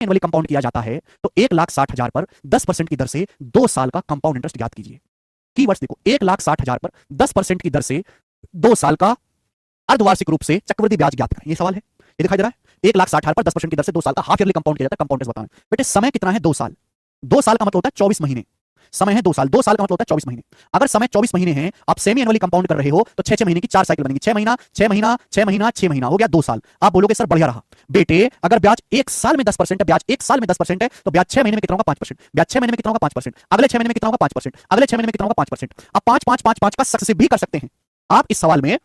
Annually compound किया जाता है तो 1,60,000 पर 10% की दर से 2 साल का कंपाउंड इंटरेस्ट ज्ञात कीजिए। कीवर्ड्स देखो, 1,60,000 पर 10% की दर से 2 साल का अर्धवार्षिक रूप से चक्रवृद्धि ब्याज ज्ञात करें। ये सवाल है, ये दिखाई दे रहा है। 1,60,000 पर 10% की दर से 2 साल का हाफ ईयरली कंपाउंड किया जाता है। कंपाउंड इंटरेस्ट बताना बेटे, समय कितना है? 2 साल। 2 साल का मतलब होता है 24 महीने। समय है 2 साल, 2 साल का मतलब होता है 24 महीने। अगर समय 24 महीने है, आप सेमी एनुअली कंपाउंड कर रहे हो तो 6 महीने की 4 साइकिल बनेगी। 6 महीना 6 महीना 6 महीना 6 महीना हो गया 2 साल। आप बोलोगे सर बढ़िया रहा। बेटे अगर ब्याज 1 साल में 10% है, ब्याज 1 साल में 10% है तो ब्याज 6 महीने में कितना होगा? 5%। ब्याज 6 महीने में कितना होगा? 5%। अगले 6 महीने में कितना होगा? 5%। अगले 6 महीने में कितना होगा? 5%। आप 5 5 5 5 का सक्सेसिव भी कर सकते हैं। आप इस सवाल में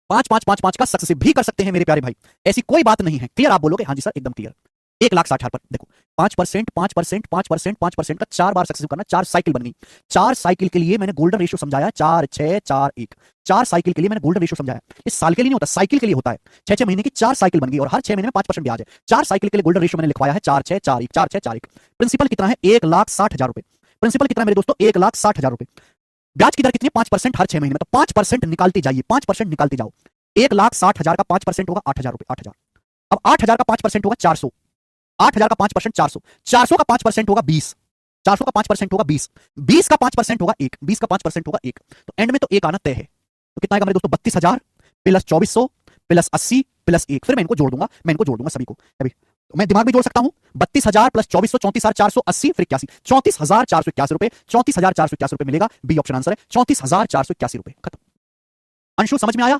5 5 5 5 का सक्सेसिव भी कर सकते हैं मेरे प्यारे भाई, ऐसी कोई बात नहीं है। क्लियर? आप बोलोगे हाँ जी सर एकदम क्लियर। 1,60,000 पर देखो 5% 5% 5% 5% का 4 बार सक्सेसिव करना, 4 साइकिल बन गई। 4 साइकिल के लिए मैंने गोल्डन रेशियो समझाया 4 6 4 1। 4 साइकिल के लिए मैंने गोल्डन रेशियो समझाया। इस साल के लिए नहीं होता, साइकिल के लिए होता है। 6 महीने की 4 साइकिल बन गई और हर 6 महीने में 5% ब्याज है। 4 साइकिल के लिए गोल्डन रेशियो मैंने लिखवाया है 4 6 4 1 4 6 4 1। प्रिंसिपल कितना है? 1,60,000 रुपए। प्रिंसिपल कितना है मेरे दोस्तों? 1,60,000 रुपए। ब्याज की दर कितनी है? 5% हर 6 महीने में, तो 5% निकालते जाइए, 5% निकालते जाओ। 1,60,000 का 5% होगा 8,000 रुपए। 8,000। अब 8,000 का 5% होगा 400। 8,000 का 5% 400। 400 का 5% होगा 20। 400 का 5% होगा 20। 20 का 5% होगा 1। 20 का 5% होगा 1। तो एंड में तो 1 आना तय है। तो कितना आएगा मेरे दोस्तों? 32,000 प्लस 2,400 प्लस 80 प्लस 1। फिर मैं इनको जोड़ दूंगा सभी को। अभी तो मैं दिमाग में जोड़ सकता हूं। 32,000 प्लस 2,400 34,480 फिर 81 34,481 रुपए। 34,481 रुपए मिलेगा। बी ऑप्शन आंसर है 34,481 रुपए। खत्म। अंशु समझ में आया?